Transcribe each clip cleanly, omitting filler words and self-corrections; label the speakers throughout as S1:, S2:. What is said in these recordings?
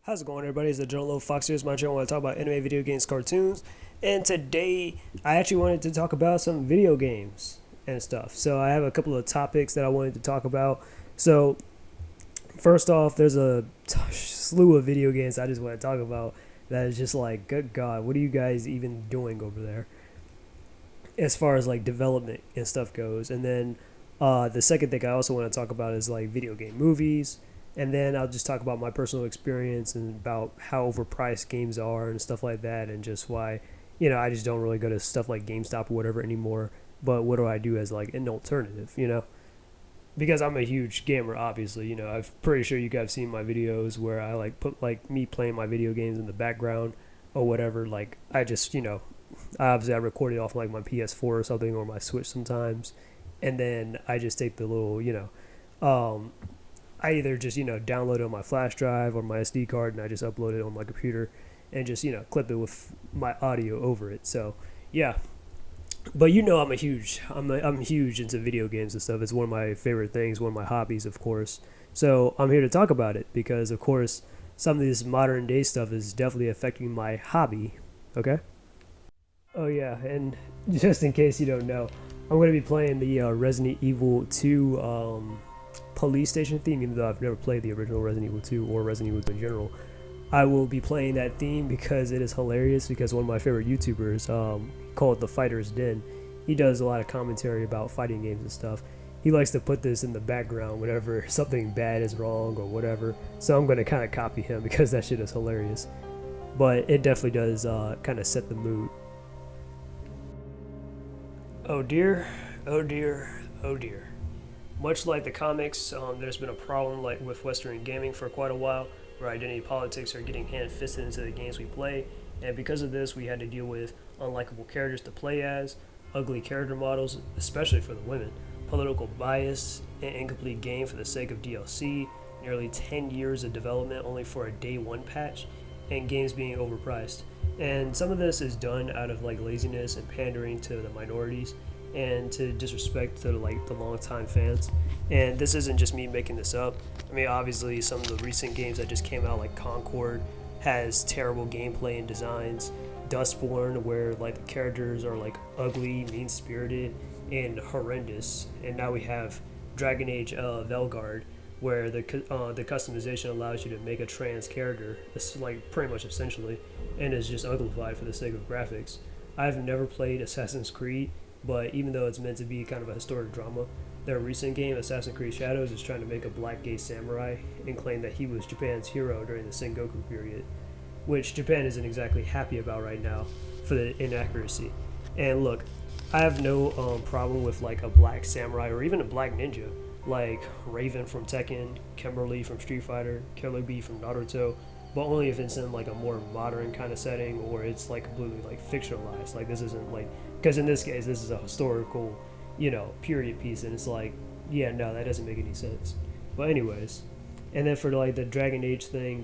S1: How's it going, everybody? It's the Joe Low Fox here. It's my channel. I want to talk about anime, video games, cartoons, and today I actually wanted to talk about some video games and stuff. So I have a couple of topics that I wanted to talk about. So first off, there's a slew of video games I just want to talk about that is just like, good God, what are you guys even doing over there as far as like development and stuff goes? And then the second thing I also want to talk about is like video game movies. And then I'll just talk about my personal experience and about how overpriced games are and stuff like that, and just why, I just don't really go to stuff like GameStop or whatever anymore. But what do I do as like an alternative? Because I'm a huge gamer, obviously. I'm pretty sure you guys have seen my videos where I like put like me playing my video games in the background or whatever. Like I just, obviously I record it off like my PS4 or something, or my Switch sometimes, and then I just take the little, I either just, download it on my flash drive or my SD card, and I just upload it on my computer and just, clip it with my audio over it. So, yeah. But I'm huge into video games and stuff. It's one of my favorite things, one of my hobbies, of course. So I'm here to talk about it because, of course, some of this modern day stuff is definitely affecting my hobby. Okay? Oh, yeah. And just in case you don't know, I'm going to be playing the Resident Evil 2 police station theme, even though I've never played the original Resident Evil 2 or Resident Evil 2 in general. I will be playing that theme because it is hilarious, because one of my favorite YouTubers, called The Fighter's Den, he does a lot of commentary about fighting games and stuff. He likes to put this in the background whenever something bad is wrong or whatever, so I'm going to kind of copy him because that shit is hilarious. But it definitely does kind of set the mood. Oh dear, oh dear, oh dear. Much like the comics, there's been a problem like with Western gaming for quite a while, where identity politics are getting hand-fisted into the games we play, and because of this, we had to deal with unlikable characters to play as, ugly character models, especially for the women, political bias, an incomplete game for the sake of DLC, nearly 10 years of development only for a day one patch, and games being overpriced. And some of this is done out of like laziness and pandering to the minorities, and to disrespect to like the longtime fans. And this isn't just me making this up. I mean, obviously some of the recent games that just came out, like Concord, has terrible gameplay and designs. Dustborn, where like the characters are like ugly, mean-spirited, and horrendous. And now we have Dragon Age Velgard, where the customization allows you to make a trans character. It's like pretty much essentially, and is just uglified for the sake of graphics. I've never played Assassin's Creed, but even though it's meant to be kind of a historic drama, their recent game, Assassin's Creed Shadows, is trying to make a black gay samurai and claim that he was Japan's hero during the Sengoku period, which Japan isn't exactly happy about right now for the inaccuracy. And look, I have no problem with like a black samurai or even a black ninja, like Raven from Tekken, Kimberly from Street Fighter, Killer Bee from Naruto, but only if it's in like a more modern kind of setting, or it's like completely like fictionalized. Like this isn't like, because in this case this is a historical, period piece, and it's like, yeah, no, that doesn't make any sense. But anyways, and then for like the Dragon Age thing,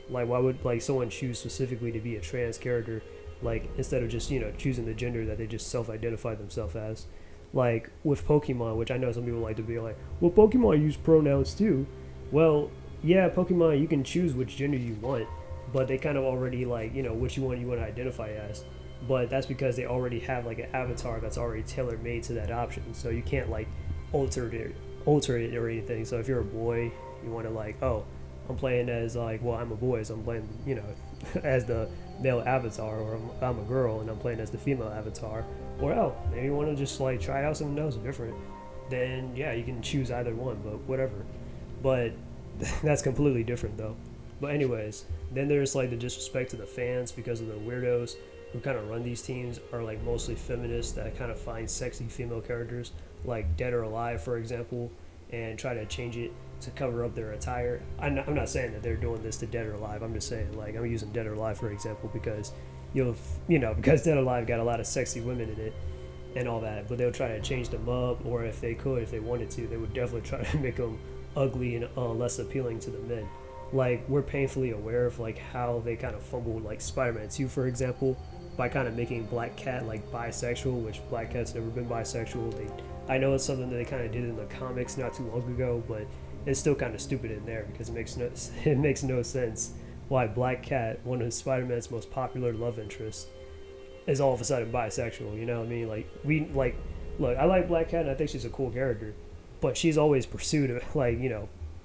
S1: like why would like someone choose specifically to be a trans character, like instead of just choosing the gender that they just self-identify themselves as? Like with Pokemon, which I know some people like to be like, well, Pokemon use pronouns too. Well, yeah, Pokemon, you can choose which gender you want, but they kind of already like, which one you want to identify as. But that's because they already have like an avatar that's already tailor made to that option. So you can't like alter it or anything. So if you're a boy, you want to like, oh, I'm playing as like, well, I'm a boy, so I'm playing, as the male avatar, or I'm a girl and I'm playing as the female avatar. Or oh, maybe you want to just like try out something else different. Then yeah, you can choose either one, but whatever. But that's completely different though. But anyways, then there's like the disrespect to the fans, because of the weirdos who kind of run these teams are like mostly feminists that kind of find sexy female characters like Dead or Alive, for example, and try to change it to cover up their attire. I'm not saying that they're doing this to Dead or Alive. I'm just saying, like, I'm using Dead or Alive for example because because Dead or Alive got a lot of sexy women in it and all that, but they'll try to change them up, or if they wanted to, they would definitely try to make them ugly and less appealing to the men. Like, we're painfully aware of like how they kind of fumbled like Spider-Man 2, for example, by kind of making Black Cat like bisexual, which Black Cat's never been bisexual. I know it's something that they kind of did in the comics not too long ago, but it's still kind of stupid in there because it makes no sense why Black Cat, one of Spider-Man's most popular love interests, is all of a sudden bisexual. You know what I mean? Look, I like Black Cat, and I think she's a cool character, but she's always pursued of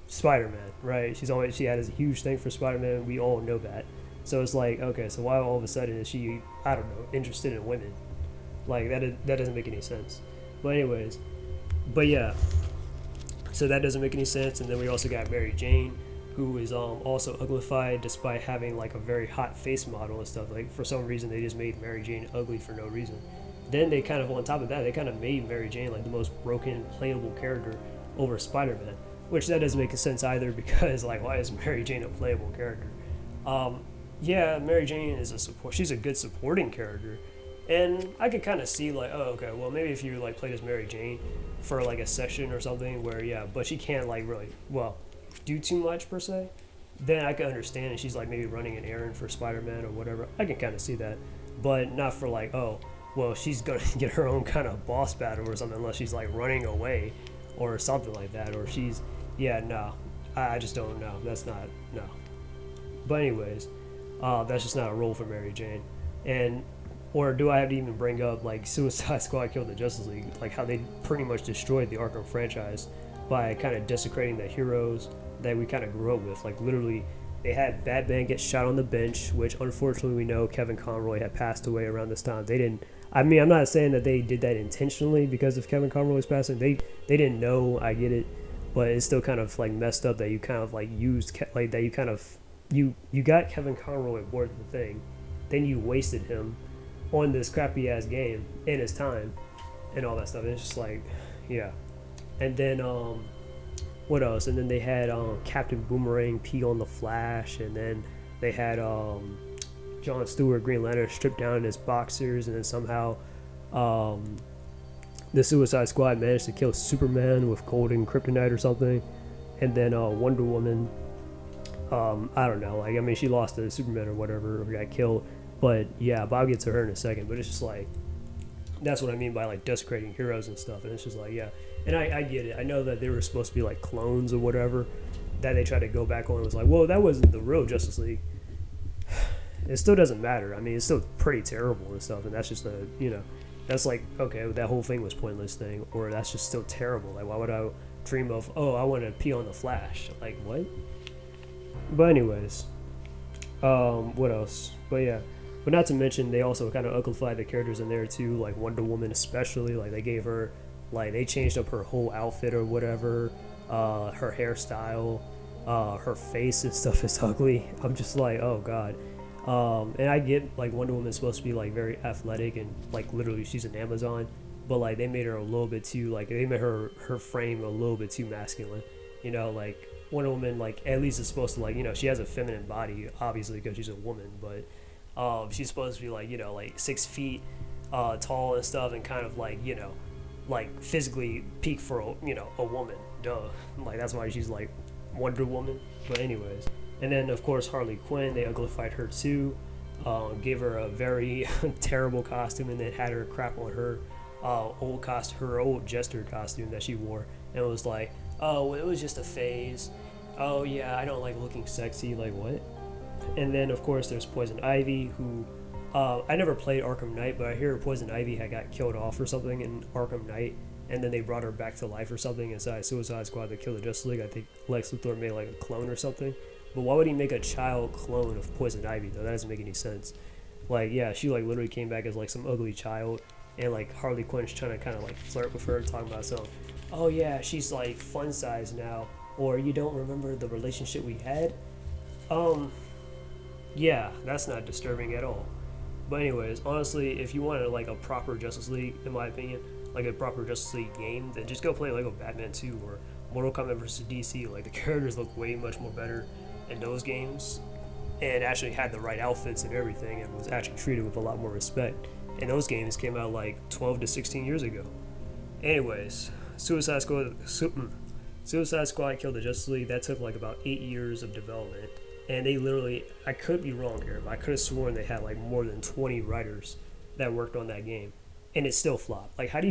S1: Spider-Man, right? She had this huge thing for Spider-Man. We all know that. So it's like, okay, so why all of a sudden is she, I don't know, interested in women? Like that doesn't make any sense. But anyways, yeah. So that doesn't make any sense. And then we also got Mary Jane, who is also uglified despite having like a very hot face model and stuff. Like for some reason they just made Mary Jane ugly for no reason. Then they kind of, on top of that, they kind of made Mary Jane like the most broken, playable character over Spider-Man, which that doesn't make sense either, because like, why is Mary Jane a playable character? Yeah, Mary Jane is she's a good supporting character, and I could kind of see like, oh, okay, well maybe if you like played as Mary Jane for like a session or something where, yeah, but she can't like really do too much per se, then I could understand. And she's like maybe running an errand for Spider-Man or whatever. I can kind of see that, but not for like, oh, well, she's gonna get her own kind of boss battle or something, unless she's like running away or something like that, or she's, yeah, no, I just don't know. That's not, no. But anyways, that's just not a role for Mary Jane. And or do I have to even bring up like Suicide Squad Killed the Justice League, like how they pretty much destroyed the Arkham franchise by kind of desecrating the heroes that we kind of grew up with. Like literally, they had Batman get shot on the bench, which unfortunately we know Kevin Conroy had passed away around this time. They didn't. I mean, I'm not saying that they did that intentionally because of Kevin Conroy's passing. They didn't know. I get it, but it's still kind of like messed up that you kind of like used like that. You kind of you got Kevin Conroy aboard the thing, then you wasted him on this crappy ass game in his time and all that stuff. And it's just like, yeah. And then what else? And then they had Captain Boomerang pee on the Flash, and then they had John Stewart, Green Lantern, stripped down in his boxers, and then somehow the Suicide Squad managed to kill Superman with golden kryptonite or something. And then Wonder Woman, I don't know, like, I mean, she lost to Superman or whatever, or got killed. But yeah, Bob gets to her in a second. But it's just like, that's what I mean by like desecrating heroes and stuff. And it's just like, yeah. And I get it. I know that they were supposed to be like clones or whatever, that they tried to go back on. It was like, well, that wasn't the real Justice League. It still doesn't matter. I mean, it's still pretty terrible and stuff. And that's just a, that's like, okay, that whole thing was pointless thing. Or that's just still terrible. Like, why would I dream of, oh, I want to pee on the Flash? Like, what? But anyways, what else? But yeah. But not to mention, they also kind of uglified the characters in there too, like Wonder Woman especially. Like they gave her, like they changed up her whole outfit or whatever, her hairstyle, her face and stuff is ugly. I'm just like, oh god. And I get like Wonder Woman's supposed to be like very athletic and like literally she's an Amazon, but like they made her a little bit too, like they made her frame a little bit too masculine. Like Wonder Woman, like at least is supposed to, like, she has a feminine body obviously because she's a woman, but she's supposed to be like, like 6 feet tall and stuff, and kind of like, like physically peak for a woman. Duh. Like that's why she's like Wonder Woman. But anyways, and then of course Harley Quinn, they uglified her too, gave her a very terrible costume, and then had her crap on her old Jester costume that she wore, and it was like, oh, well, it was just a phase. Oh yeah, I don't like looking sexy. Like what? And then, of course, there's Poison Ivy, who I never played Arkham Knight, but I hear Poison Ivy had got killed off or something in Arkham Knight, and then they brought her back to life or something inside Suicide Squad that killed the Justice League. I think Lex Luthor made like a clone or something. But why would he make a child clone of Poison Ivy, though? That doesn't make any sense. Like, yeah, she like literally came back as like some ugly child, and like Harley Quinn's trying to kind of like flirt with her, talking about something. Oh yeah, she's like fun size now, or you don't remember the relationship we had? Yeah, that's not disturbing at all. But anyways, honestly, if you wanted like a proper Justice League, in my opinion, like a proper Justice League game, then just go play Lego Batman 2 or Mortal Kombat vs. DC. Like the characters look way much more better in those games, and actually had the right outfits and everything, and was actually treated with a lot more respect. And those games came out like 12 to 16 years ago. Anyways, Suicide Squad Killed the Justice League. That took like about 8 years of development. And they literally, I could be wrong here, but I could have sworn they had like more than 20 writers that worked on that game, and it still flopped. Like, how do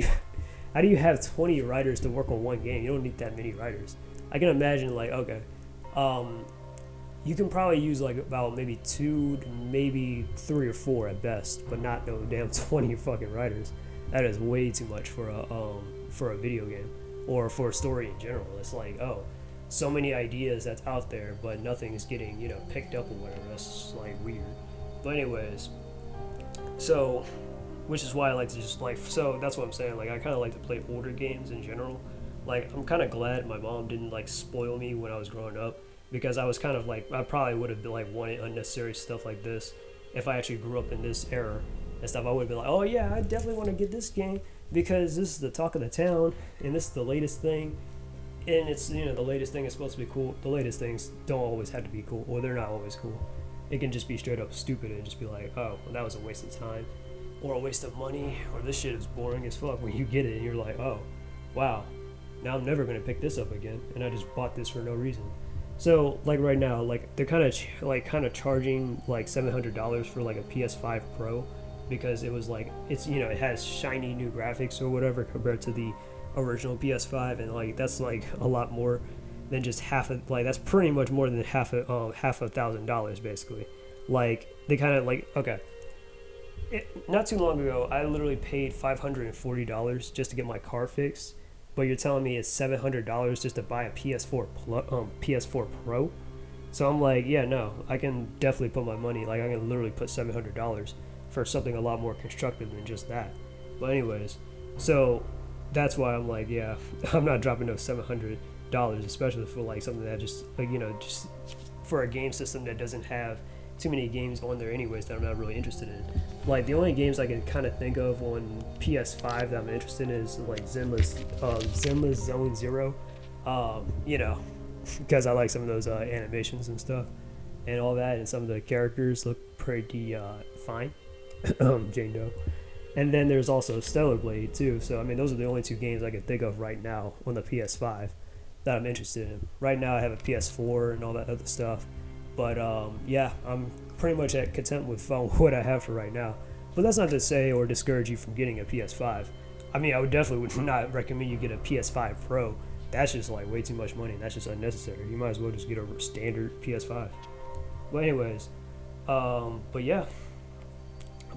S1: you have 20 writers to work on one game? You don't need that many writers. I can imagine like, okay, You can probably use like about maybe 2 to maybe 3 or 4 at best, but not no damn 20 fucking writers. That is way too much for a video game or for a story in general. It's like, oh, so many ideas that's out there, but nothing is getting, picked up or whatever. That's just like weird. But anyways, so which is why I like to just like, so that's what I'm saying. Like I kind of like to play older games in general. Like I'm kind of glad my mom didn't like spoil me when I was growing up, because I was kind of like, I probably would have been like wanted unnecessary stuff like this if I actually grew up in this era and stuff. I would have been like, oh yeah, I definitely want to get this game because this is the talk of the town and this is the latest thing. And it's, the latest thing is supposed to be cool. The latest things don't always have to be cool, or they're not always cool. It can just be straight up stupid and just be like, oh, well, that was a waste of time, or a waste of money, or this shit is boring as fuck when you get it and you're like, oh, wow, now I'm never going to pick this up again, and I just bought this for no reason. So, like right now, like they're kind of charging like $700 for like a PS5 Pro, because it was like, it's, it has shiny new graphics or whatever compared to the original PS5, and like that's like a lot more than just that's pretty much more than half $1,000 basically. Like they kind of like, okay, not too long ago I literally paid $540 just to get my car fixed, but you're telling me it's $700 just to buy a PS4 Pro. So I'm like, yeah, no, I can definitely put my money, like I can literally put $700 for something a lot more constructive than just that. But anyways, so that's why I'm like, yeah, I'm not dropping those $700, especially for like something that just like, just for a game system that doesn't have too many games on there anyways that I'm not really interested in. Like the only games I can kind of think of on PS5 that I'm interested in is like Zenless Zone Zero, because I like some of those animations and stuff and all that, and some of the characters look pretty fine. Jane Doe. And then there's also Stellar Blade too. So I mean, those are the only 2 games I can think of right now on the PS5 that I'm interested in. Right now I have a PS4 and all that other stuff. But yeah, I'm pretty much content with what I have for right now. But that's not to say or discourage you from getting a PS5. I mean, I would not recommend you get a PS5 Pro. That's just like way too much money. That's just unnecessary. You might as well just get a standard PS5. But anyways, but yeah,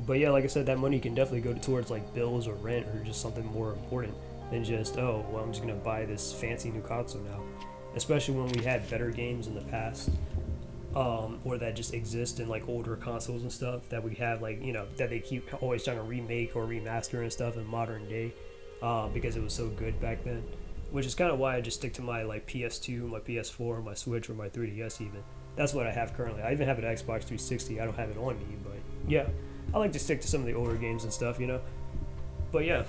S1: like I said, that money can definitely go towards like bills or rent or just something more important than just, oh, well, I'm just gonna buy this fancy new console now. Especially when we had better games in the past, or that just exist in like older consoles and stuff that we have, like, that they keep always trying to remake or remaster and stuff in modern day, because it was so good back then. Which is kind of why I just stick to my like PS2, my PS4, my Switch, or my 3DS even. That's what I have currently. I even have an Xbox 360. I don't have it on me, but yeah. I like to stick to some of the older games and stuff, But yeah,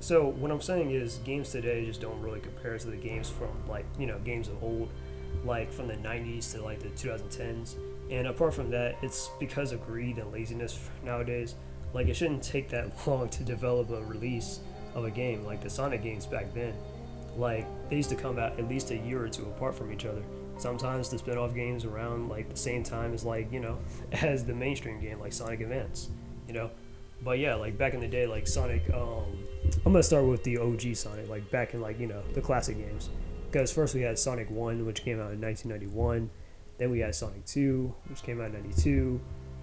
S1: so what I'm saying is games today just don't really compare to the games from like, games of old, like from the 90s to like the 2010s. And apart from that, it's because of greed and laziness nowadays. Like it shouldn't take that long to develop a release of a game. Like the Sonic games back then, like they used to come out at least a year or 2 apart from each other. Sometimes the spin-off games around like the same time as like, as the mainstream game, like Sonic Advance, But yeah, like back in the day, like Sonic, I'm gonna start with the OG Sonic, like back in like, the classic games. Because first we had Sonic 1, which came out in 1991. Then we had Sonic 2, which came out in 92.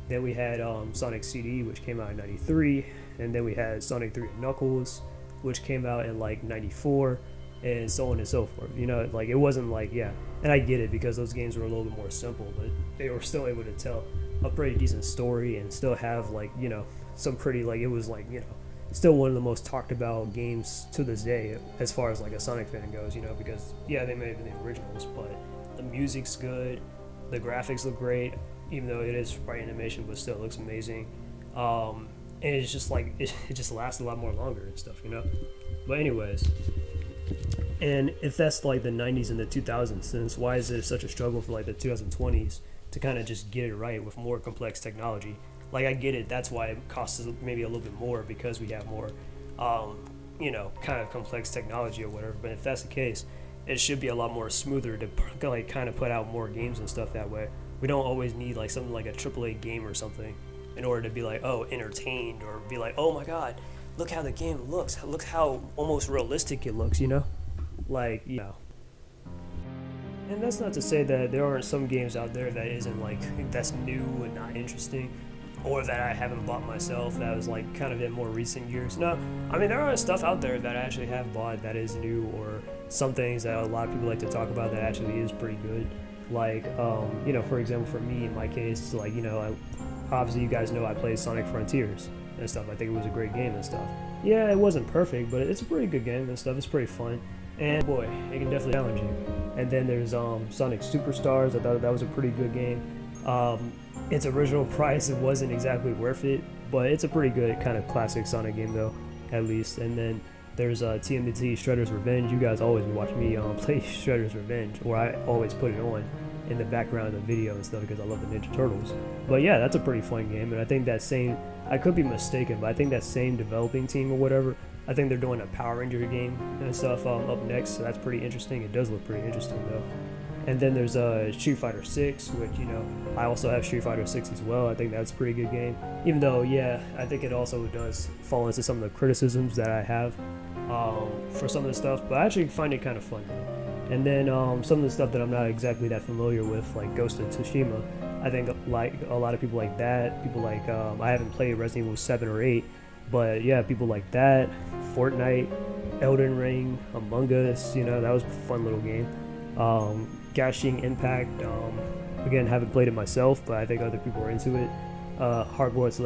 S1: Then we had Sonic CD, which came out in 93. And then we had Sonic 3 and Knuckles, which came out in like 94. And so on and so forth. Like it wasn't like, yeah. And I get it because those games were a little bit more simple, but they were still able to tell a pretty decent story and still have like, some pretty, like, it was like, still one of the most talked about games to this day as far as like a Sonic fan goes, because yeah, they may have been the originals, but the music's good, the graphics look great, even though it is sprite animation, but still looks amazing. And it's just like, it just lasts a lot more longer and stuff, But anyways, and if that's like the 90s and the 2000s, then why is it such a struggle for like the 2020s to kind of just get it right with more complex technology? Like I get it, that's why it costs us maybe a little bit more because we have more, kind of complex technology or whatever. But if that's the case, it should be a lot more smoother to like kind of put out more games and stuff that way. We don't always need like something like a AAA game or something in order to be like, oh, entertained, or be like, oh my god, look how the game looks. Look how almost realistic it looks, Like, And that's not to say that there aren't some games out there that isn't like that's new and not interesting, or that I haven't bought myself that was like kind of in more recent years. No, I mean there are stuff out there that I actually have bought that is new, or some things that a lot of people like to talk about that actually is pretty good. Like you know, for example, for me in my case, like you know, obviously you guys know I played Sonic Frontiers and stuff. I think it was a great game and stuff. Yeah, it wasn't perfect, but it's a pretty good game and stuff. It's pretty fun. And boy, it can definitely challenge you. And then there's Sonic Superstars. I thought that was a pretty good game. Its original price, it wasn't exactly worth it, but it's a pretty good kind of classic Sonic game though, at least. And then there's TMNT Shredder's Revenge. You guys always watch me play Shredder's Revenge, or I always put it on in the background of the video and stuff because I love the Ninja Turtles. But yeah, that's a pretty fun game, and I think that same, I could be mistaken, but I think that same developing team or whatever, I think they're doing a Power Ranger game and stuff up next, so that's pretty interesting. It does look pretty interesting though. And then there's Street Fighter 6, which, you know, I also have Street Fighter 6 as well. I think that's a pretty good game. Even though, yeah, I think it also does fall into some of the criticisms that I have for some of the stuff, but I actually find it kind of fun. And then some of the stuff that I'm not exactly that familiar with, like Ghost of Tsushima, I think like a lot of people like that. People like, I haven't played Resident Evil 7 or 8, but yeah, people like that. Fortnite, Elden Ring, Among Us, you know, that was a fun little game. Gashing Impact, again, haven't played it myself, but I think other people are into it. Hogwarts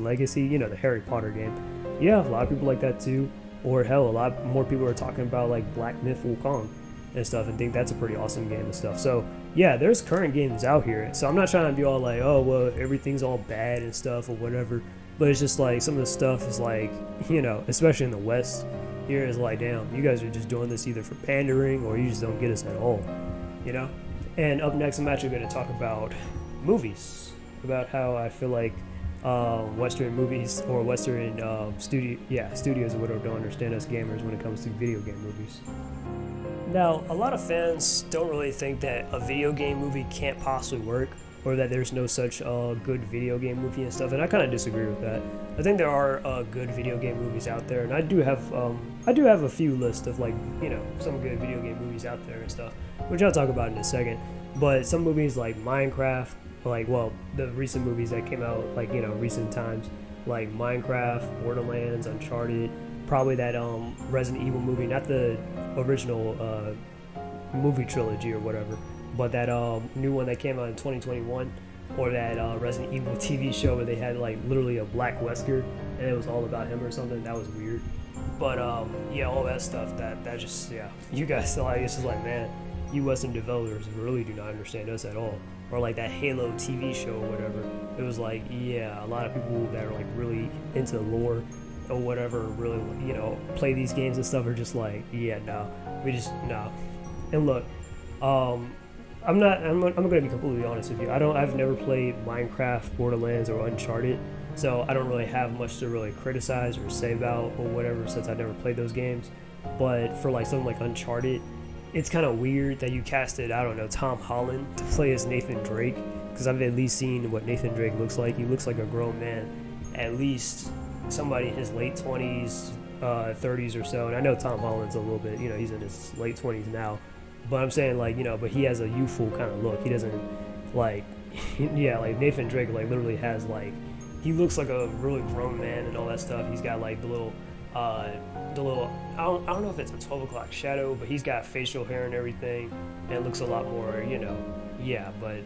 S1: Legacy, you know, the Harry Potter game. Yeah, a lot of people like that too. Or hell, a lot more people are talking about like Black Myth Wukong and stuff, and think that's a pretty awesome game and stuff. So yeah, there's current games out here. So I'm not trying to be all like, oh well, everything's all bad and stuff or whatever. But it's just like some of the stuff is like, you know, especially in the West, here is like, damn, you guys are just doing this either for pandering or you just don't get us at all, you know? And up next, I'm actually going to talk about movies, about how I feel like Western movies or Western studios or whatever don't understand us gamers when it comes to video game movies. Now, a lot of fans don't really think that a video game movie can't possibly work, or that there's no such good video game movie and stuff, and I kind of disagree with that. I think there are good video game movies out there, and I do have a few lists of like, you know, some good video game movies out there and stuff, which I'll talk about in a second. But some movies like Minecraft, like, well, the recent movies that came out, like, you know, recent times, like Minecraft, Borderlands, Uncharted, probably that Resident Evil movie, not the original movie trilogy or whatever, but that new one that came out in 2021, or that Resident Evil TV show where they had like literally a black Wesker and it was all about him or something. That was weird. But yeah, all that stuff, that just, yeah, you guys still, I guess, is like, man, you Western developers really do not understand us at all. Or like that Halo TV show or whatever. It was like, yeah, a lot of people that are like really into lore or whatever, really, you know, play these games and stuff, are just like, yeah, no, we just, no. And look, I'm gonna be completely honest with you. I've never played Minecraft, Borderlands, or Uncharted, so I don't really have much to really criticize or say about or whatever, since I never played those games. But for like something like Uncharted, it's kind of weird that you casted, I don't know, Tom Holland to play as Nathan Drake, because I've at least seen what Nathan Drake looks like. He looks like a grown man, at least somebody in his late 20s, 30s or so. And I know Tom Holland's a little bit, you know, he's in his late 20s now. But I'm saying, like, you know, but he has a youthful kind of look. He doesn't, like, yeah, like Nathan Drake, like, literally has, like, he looks like a really grown man and all that stuff. He's got, like, I don't know if it's a 12 o'clock shadow, but he's got facial hair and everything, and it looks a lot more, you know, yeah, but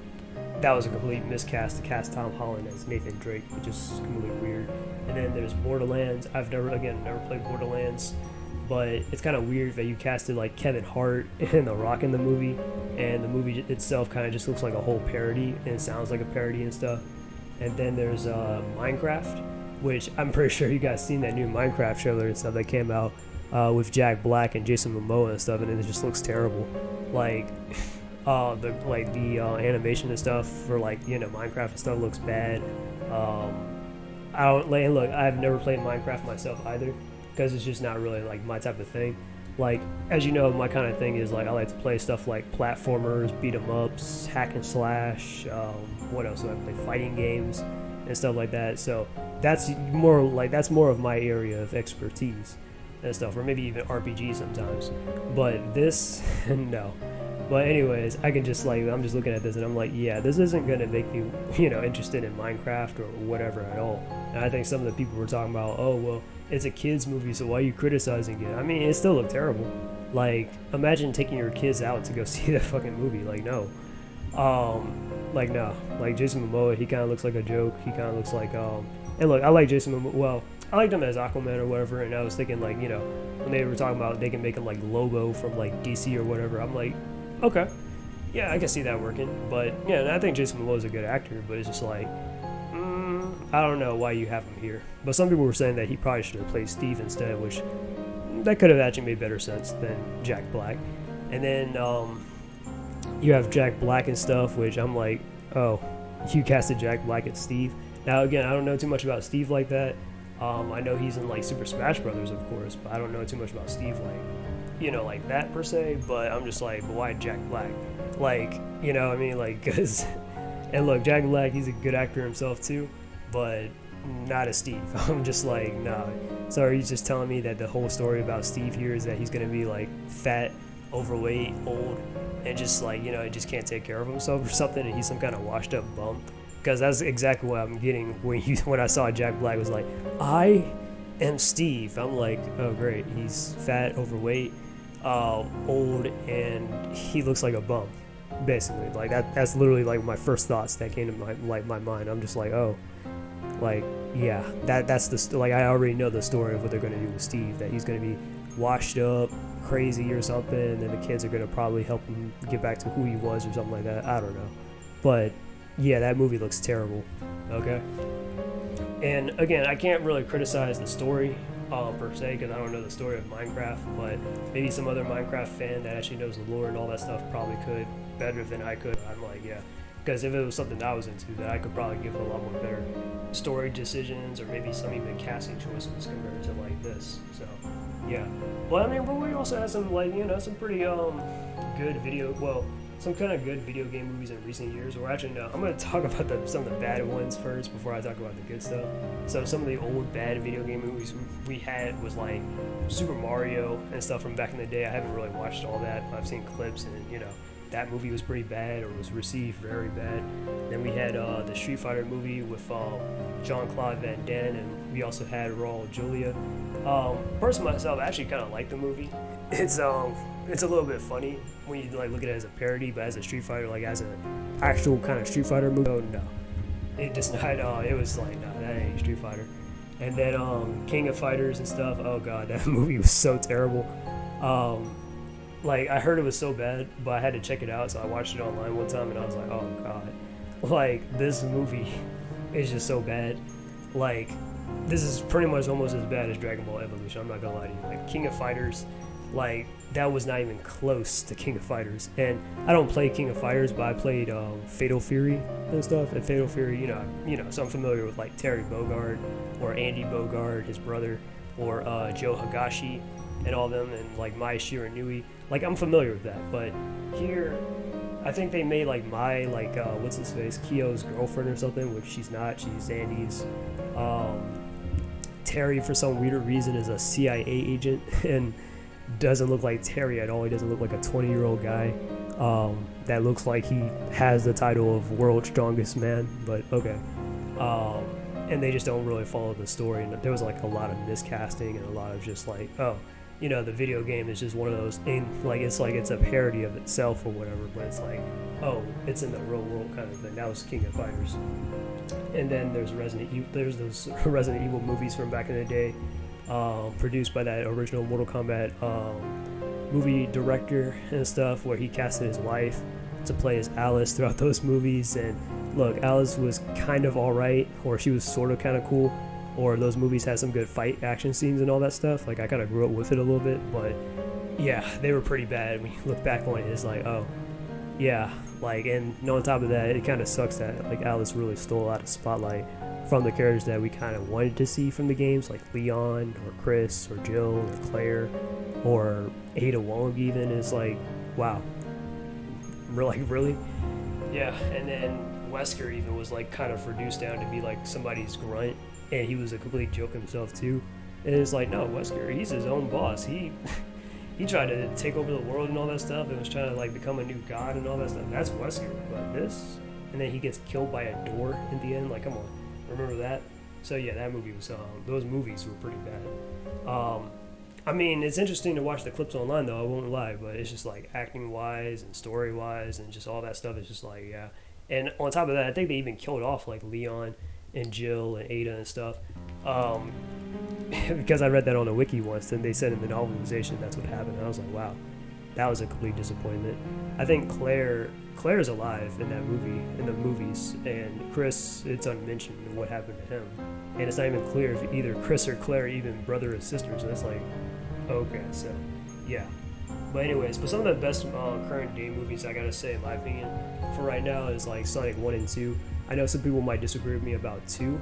S1: that was a complete miscast to cast Tom Holland as Nathan Drake, which is completely weird. And then there's Borderlands. I've never played Borderlands, but it's kind of weird that you casted like Kevin Hart and The Rock in the movie, and the movie itself kind of just looks like a whole parody, and it sounds like a parody and stuff. And then there's Minecraft, which I'm pretty sure you guys seen that new Minecraft trailer and stuff that came out with Jack Black and Jason Momoa and stuff, and it just looks terrible. Like the animation and stuff for, like, you know, Minecraft and stuff looks bad. I've never played Minecraft myself either, because it's just not really like my type of thing. Like, as you know, my kind of thing is like I like to play stuff like platformers, beat 'em ups, hack and slash. What else do I play? Fighting games and stuff like that. So that's more of my area of expertise and stuff, or maybe even RPG sometimes. But this, no. But anyways, I can just like, I'm just looking at this and I'm like, yeah, this isn't gonna make you, interested in Minecraft or whatever at all. And I think some of the people were talking about, oh well, it's a kids movie, so why are you criticizing it? I mean, it still looked terrible. Like, imagine taking your kids out to go see that fucking movie. Like, no. No. Like, Jason Momoa, he kind of looks like a joke. He kind of looks like, and look, I like Jason Momoa, well, I liked him as Aquaman or whatever, and I was thinking, like, when they were talking about they can make him, like, Lobo from, like, DC or whatever, I'm like, okay. Yeah, I can see that working. But, yeah, I think Jason Momoa is a good actor, but it's just like, I don't know why you have him here. But some people were saying that he probably should have played Steve instead, which that could have actually made better sense than Jack Black. And then you have Jack Black and stuff, which I'm like, oh, you casted Jack Black as Steve. Now, again, I don't know too much about Steve like that. I know he's in, like, Super Smash Brothers, of course, but I don't know too much about Steve, like, like that per se. But I'm just like, but why Jack Black? Like, what I mean? Like, because, and look, Jack Black, he's a good actor himself too, but not as Steve. I'm just like, nah. So are you just telling me that the whole story about Steve here is that he's going to be, like, fat, overweight, old, and just, like, he just can't take care of himself or something, and he's some kind of washed up bum? Because that's exactly what I'm getting when I saw Jack Black was like, I am Steve. I'm like, oh great, he's fat, overweight, old, and he looks like a bum, basically. Like that's literally like my first thoughts that came to my mind. I'm just like, oh, like, yeah, that's the like, I already know the story of what they're gonna do with Steve, that he's gonna be washed up, crazy or something, and then the kids are gonna probably help him get back to who he was or something like that. I don't know, but yeah, that movie looks terrible. Okay, and again, I can't really criticize the story per se, because I don't know the story of Minecraft, but maybe some other Minecraft fan that actually knows the lore and all that stuff probably could better than I could. I'm like, yeah, because if it was something I was into, that I could probably give it a lot more better story decisions, or maybe some even casting choices compared to like this. So yeah, well, I mean, but we also had some, like, some pretty good some kind of good video game movies in recent years. Or actually, no, I'm going to talk about some of the bad ones first before I talk about the good stuff. So some of the old bad video game movies we had was like Super Mario and stuff from back in the day. I haven't really watched all that, but I've seen clips, and that movie was pretty bad, or was received very bad. Then we had the Street Fighter movie with Jean-Claude Van Damme, and we also had Raul Julia. Personally, myself, I actually kind of like the movie. It's a little bit funny when you like look at it as a parody, but as a Street Fighter, like as an actual kind of Street Fighter movie, oh no, it just not. It was like, no, that ain't Street Fighter. And then King of Fighters and stuff. Oh god, that movie was so terrible. Like, I heard it was so bad, but I had to check it out, so I watched it online one time, and I was like, oh god, like, this movie is just so bad. Like, this is pretty much almost as bad as Dragon Ball Evolution. I'm not gonna lie to you. Like, King of Fighters, like, that was not even close to King of Fighters. And I don't play King of Fighters, but I played Fatal Fury and stuff. And Fatal Fury, so I'm familiar with like Terry Bogard or Andy Bogard, his brother, or Joe Higashi and all them, and like Mai Shiranui. Like, I'm familiar with that. But here, I think they made like what's his face, Kyo's girlfriend or something, which she's not. She's Andy's. Terry, for some weird reason, is a CIA agent and doesn't look like Terry at all. He doesn't look like a 20-year-old guy that looks like he has the title of World's Strongest Man, but okay. And they just don't really follow the story, and there was like a lot of miscasting and a lot of just like, oh, the video game is just one of those, it's a parody of itself or whatever, but it's like, oh, it's in the real world kind of thing. That was King of Fighters. And then there's there's those Resident Evil movies from back in the day, produced by that original Mortal Kombat movie director and stuff, where he casted his wife to play as Alice throughout those movies. And look, Alice was kind of alright, or she was sort of kind of cool, or those movies had some good fight action scenes and all that stuff. Like, I kind of grew up with it a little bit, but yeah, they were pretty bad. When you look back on it, it's like, oh yeah, like, and on top of that, it kind of sucks that like Alice really stole a lot of spotlight from the characters that we kind of wanted to see from the games, like Leon or Chris or Jill or Claire or Ada Wong even. Is like, wow, really? Yeah. And then Wesker even was like kind of reduced down to be like somebody's grunt, and he was a complete joke himself too. And it's like, no, Wesker, he's his own boss. he tried to take over the world and all that stuff, and was trying to like become a new god and all that stuff. That's Wesker, but this, and then he gets killed by a door in the end. Like, come on, remember that? So yeah, that movie was those movies were pretty bad. I mean, it's interesting to watch the clips online though, I won't lie, but it's just like acting wise and story wise and just all that stuff is just like, yeah. And on top of that, I think they even killed off like Leon and Jill and Ada and stuff. Because I read that on a wiki once, and they said in the novelization that's what happened. And I was like, wow, that was a complete disappointment. I think Claire's alive in that movie, in the movies, and Chris, it's unmentioned what happened to him. And it's not even clear if either Chris or Claire are even brother or sister, so it's like, okay, so, yeah. But anyways, but some of the best current day movies, I gotta say, in my opinion, for right now is like Sonic 1 and 2. I know some people might disagree with me about 2,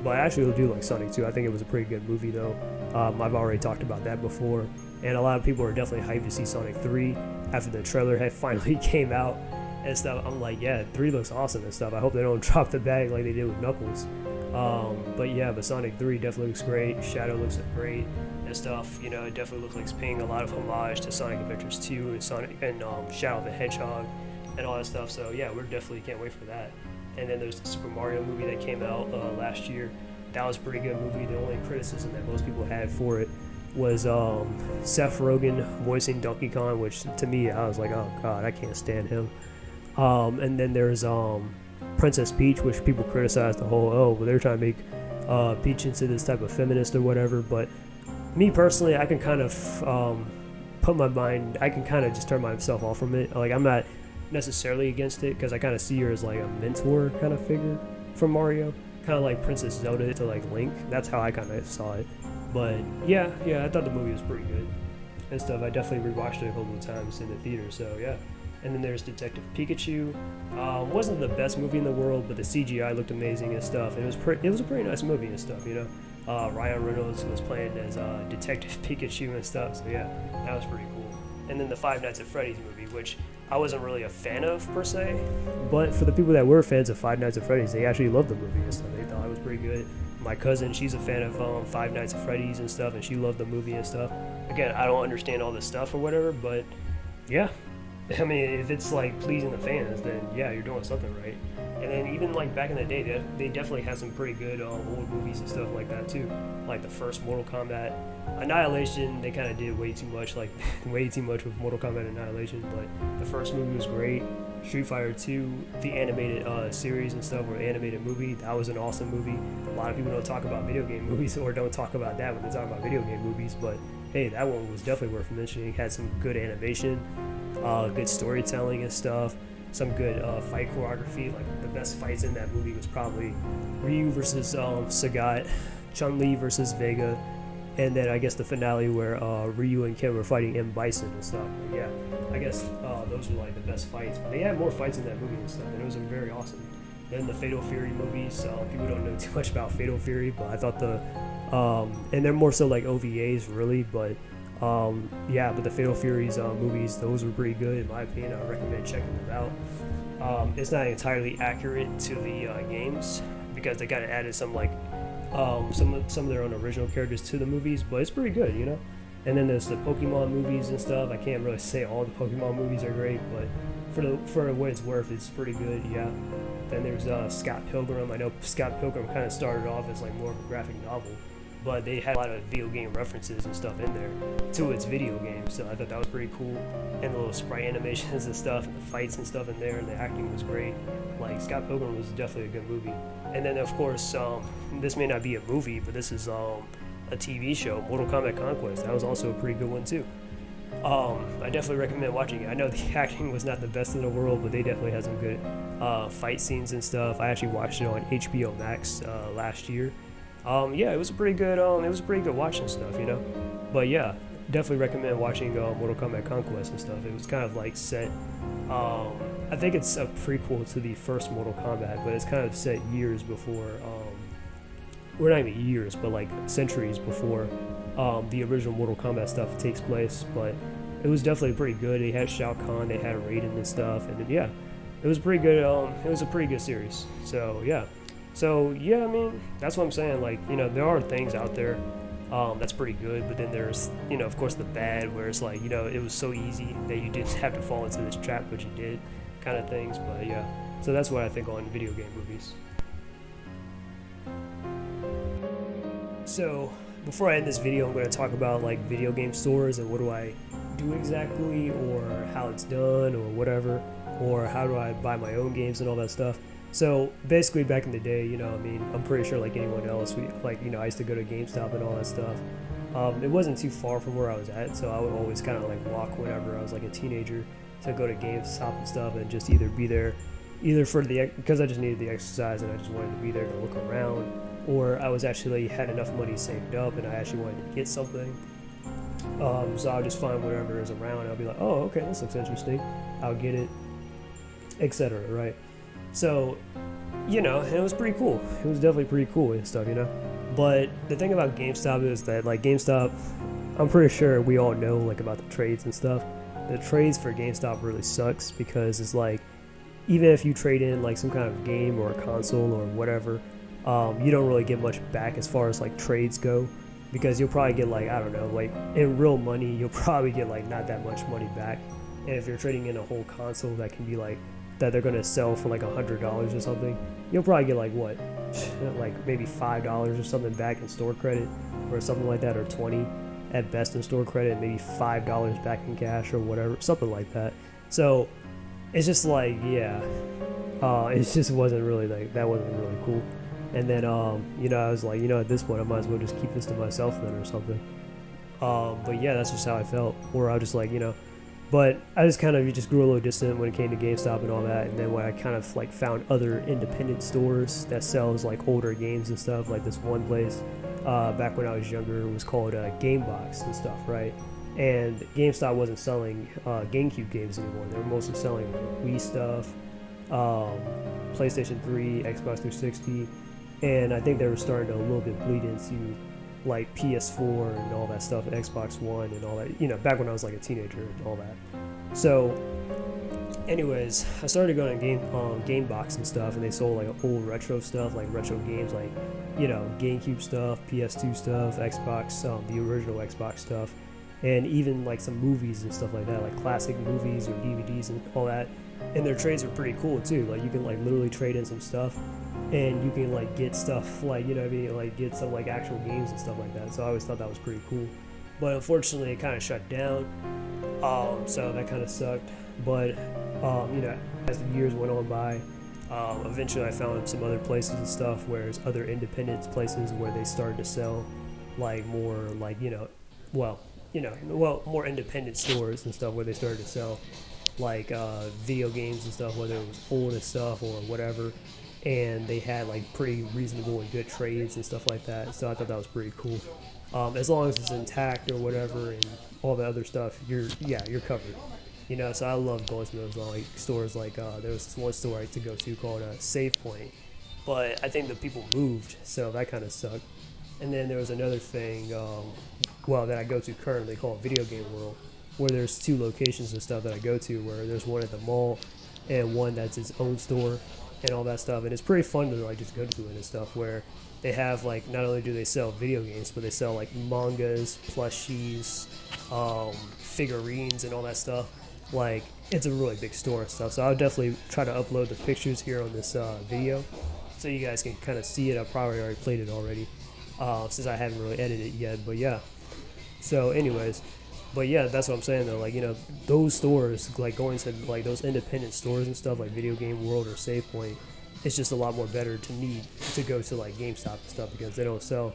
S1: but I actually do like Sonic 2. I think it was a pretty good movie though. I've already talked about that before. And a lot of people are definitely hyped to see Sonic 3 after the trailer had finally came out and stuff. I'm like, yeah, 3 looks awesome and stuff. I hope they don't drop the bag like they did with Knuckles. But yeah, but Sonic 3 definitely looks great. Shadow looks great and stuff. You know, it definitely looks like it's paying a lot of homage to Sonic Adventures 2 and Sonic and Shadow the Hedgehog and all that stuff. So yeah, we're definitely can't wait for that. And then there's the Super Mario movie that came out last year. That was a pretty good movie. The only criticism that most people had for it was Seth Rogen voicing Donkey Kong, which to me, I was like, oh god, I can't stand him. And then there's Princess Peach, which people criticized the whole, well, they're trying to make Peach into this type of feminist or whatever. But me personally, I can kind of I can kind of just turn myself off from it. Like, I'm not necessarily against it, because I kind of see her as like a mentor kind of figure for Mario, kind of like Princess Zelda to like Link. That's how I kind of saw it. But yeah, I thought the movie was pretty good and stuff. I definitely rewatched it a couple of times in the theater, so yeah. And then there's Detective Pikachu. Wasn't the best movie in the world, but the CGI looked amazing and stuff. And it was a pretty nice movie and stuff, you know. Ryan Reynolds was playing as Detective Pikachu and stuff, so yeah, that was pretty cool. And then the Five Nights at Freddy's movie, which I wasn't really a fan of per se, but for the people that were fans of Five Nights at Freddy's, they actually loved the movie and stuff. They thought it was pretty good. My cousin, she's a fan of Five Nights at Freddy's and stuff, and she loved the movie and stuff. Again, I don't understand all this stuff or whatever, but yeah. I mean, if it's like pleasing the fans, then yeah, you're doing something right. And then even like back in the day, they definitely had some pretty good old movies and stuff like that too. Like the first Mortal Kombat, Annihilation, they kind of did way too much with Mortal Kombat Annihilation. But the first movie was great. Street Fighter 2, the animated series and stuff, or animated movie, that was an awesome movie. A lot of people don't talk about video game movies, or don't talk about that when they talk about video game movies, but hey, that one was definitely worth mentioning. It had some good animation, good storytelling and stuff, some good fight choreography. Like the best fights in that movie was probably Ryu versus Sagat, Chun-Li versus Vega, and then I guess the finale where Ryu and Ken were fighting M. Bison and stuff. But yeah, I guess those were like the best fights. But they had more fights in that movie and stuff, and it was very awesome. Then the Fatal Fury movies, people don't know too much about Fatal Fury, but I thought and they're more so like OVAs really, but yeah, but the Fatal Furies movies, those were pretty good in my opinion. I recommend checking them out. It's not entirely accurate to the games, because they kind of added some like some of their own original characters to the movies, but it's pretty good, you know. And then there's the Pokemon movies and stuff. I can't really say all the Pokemon movies are great, but for what it's worth, it's pretty good, yeah. Then there's Scott Pilgrim. I know Scott Pilgrim kind of started off as like more of a graphic novel, but they had a lot of video game references and stuff in there to its video game, so I thought that was pretty cool. And the little sprite animations and stuff, and the fights and stuff in there, and the acting was great. Like, Scott Pilgrim was definitely a good movie. And then, of course, this may not be a movie, but this is a TV show, Mortal Kombat Conquest. That was also a pretty good one, too. I definitely recommend watching it. I know the acting was not the best in the world, but they definitely had some good fight scenes and stuff. I actually watched it on HBO Max last year. Yeah, it was a pretty good watching stuff, you know. But yeah, definitely recommend watching Mortal Kombat Conquest and stuff. It was kind of like set. I think it's a prequel to the first Mortal Kombat, but it's kind of set years before. Well, not even years, but like centuries before the original Mortal Kombat stuff takes place. But it was definitely pretty good. They had Shao Kahn, they had Raiden and stuff, and yeah, it was pretty good. It was a pretty good series. So yeah, I mean, that's what I'm saying. Like, you know, there are things out there That's pretty good. But then there's, of course, the bad, where it's like, it was so easy that you didn't have to fall into this trap, but you did, kind of things. But yeah, so that's what I think on video game movies. So before I end this video, I'm going to talk about like video game stores and what do I do exactly, or how it's done, or whatever, or how do I buy my own games and all that stuff. So basically, back in the day, I'm pretty sure like anyone else, I used to go to GameStop and all that stuff. It wasn't too far from where I was at, so I would always kind of like walk whenever I was like a teenager to go to GameStop and stuff, and just either be there, either for because I just needed the exercise and I just wanted to be there to look around, or I was actually had enough money saved up and I actually wanted to get something. So I'll just find whatever is around and I'll be like, oh, okay, this looks interesting. I'll get it, etc. Right? So, and it was pretty cool. It was definitely pretty cool and stuff, But the thing about GameStop is that, like, GameStop, I'm pretty sure we all know, like, about the trades and stuff. The trades for GameStop really sucks because it's like, even if you trade in, like, some kind of game or a console or whatever, you don't really get much back as far as, like, trades go. Because you'll probably get, like, I don't know, like, in real money, you'll probably get, like, not that much money back. And if you're trading in a whole console that can be, like, that they're going to sell for, like, $100 or something, you'll probably get, like, what? Like, maybe $5 or something back in store credit or something like that, or 20 at best in store credit, maybe $5 back in cash or whatever, something like that. So, it's just, like, yeah, it just wasn't really, like, that wasn't really cool. And then, I was like, at this point, I might as well just keep this to myself then or something. But yeah, that's just how I felt. Or I was just like, but I just kind of just grew a little distant when it came to GameStop and all that. And then when I kind of like found other independent stores that sells like older games and stuff, like this one place back when I was younger was called GameBox and stuff, right? And GameStop wasn't selling GameCube games anymore. They were mostly selling Wii stuff, PlayStation 3, Xbox 360. And I think they were starting to a little bit bleed into like PS4 and all that stuff, Xbox One and all that, back when I was like a teenager and all that. So anyways, I started going to GameBox and stuff, and they sold like old retro stuff, like retro games, like, GameCube stuff, PS2 stuff, Xbox, the original Xbox stuff, and even like some movies and stuff like that, like classic movies or DVDs and all that. And their trades are pretty cool too. Like you can like literally trade in some stuff, and you can like get stuff like, like get some like actual games and stuff like that. So I always thought that was pretty cool. But unfortunately it kind of shut down. So that kind of sucked. But as the years went on by, eventually I found some other places and stuff where there's other independent places where they started to sell like more like, more independent stores and stuff where they started to sell like video games and stuff, whether it was old and stuff or whatever, and they had like pretty reasonable and good trades and stuff like that. So I thought that was pretty cool. As long as it's intact or whatever and all the other stuff, you're covered. So I love going to those like stores. Like there was this one store I used to go to called Save Point, but I think the people moved, so that kind of sucked. And then there was another thing, that I go to currently called Video Game World, where there's two locations and stuff that I go to, where there's one at the mall and one that's its own store and all that stuff. And it's pretty fun to like just go to it and stuff, where they have like, not only do they sell video games, but they sell like mangas, plushies, figurines and all that stuff. Like it's a really big store and stuff. So I'll definitely try to upload the pictures here on this video so you guys can kind of see it. I probably already played it already since I haven't really edited it yet, but yeah. So anyways, but yeah, that's what I'm saying though, like, those stores, like going to like those independent stores and stuff like Video Game World or Save Point, it's just a lot more better to me to go to like GameStop and stuff, because they don't sell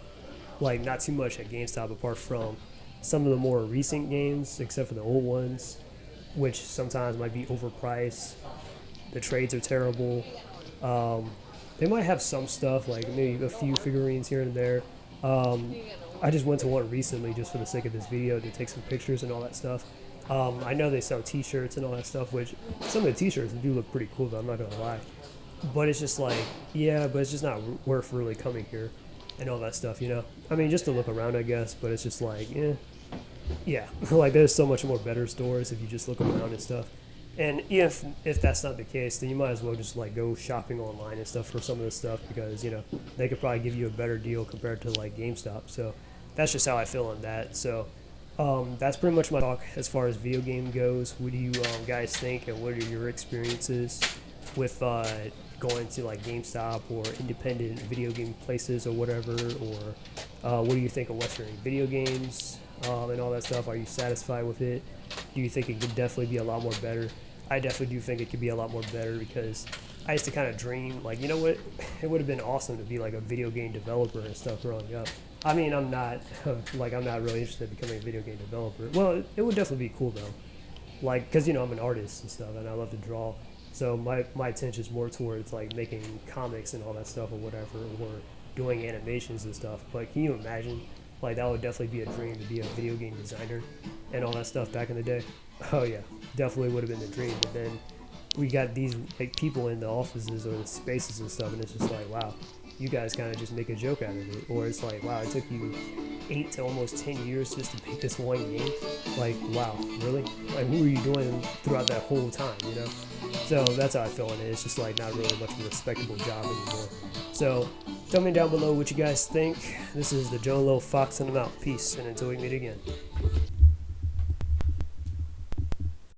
S1: like not too much at GameStop apart from some of the more recent games, except for the old ones, which sometimes might be overpriced. The trades are terrible. They might have some stuff, like maybe a few figurines here and there. I just went to one recently just for the sake of this video to take some pictures and all that stuff. I know they sell t-shirts and all that stuff, which some of the t-shirts do look pretty cool, though, I'm not going to lie. But it's just like, yeah, but it's just not worth really coming here and all that stuff, I mean, just to look around, I guess, but it's just like, yeah, like there's so much more better stores if you just look around and stuff. And if that's not the case, then you might as well just like go shopping online and stuff for some of this stuff, because they could probably give you a better deal compared to like GameStop. So that's just how I feel on that. So that's pretty much my talk as far as video game goes. What do you guys think, and what are your experiences with going to like GameStop or independent video game places or whatever? Or what do you think of Western video games and all that stuff? Are you satisfied with it? Do you think it could definitely be a lot more better? I definitely do think it could be a lot more better because I used to kind of dream, like, you know what? It would have been awesome to be like a video game developer and stuff growing up. I mean, I'm not, like, I'm not really interested in becoming a video game developer. Well, it would definitely be cool though. Like, because, you know, I'm an artist and stuff and I love to draw. So my attention is more towards like making comics and all that stuff or whatever, or doing animations and stuff. But can you imagine? Like, that would definitely be a dream to be a video game designer and all that stuff back in the day. Oh yeah, definitely would have been the dream. But then we got these like people in the offices or the spaces and stuff, and it's just like, wow, you guys kind of just make a joke out of it. Or it's like, wow, it took you 8 to almost 10 years just to pick this one game. Like, wow, really? Like, what were you doing throughout that whole time, you know? So that's how I feel in it. It's just like not really much of a respectable job anymore. So tell me down below what you guys think. This is the Joe Low Fox and I'm out. Peace, and until we meet again.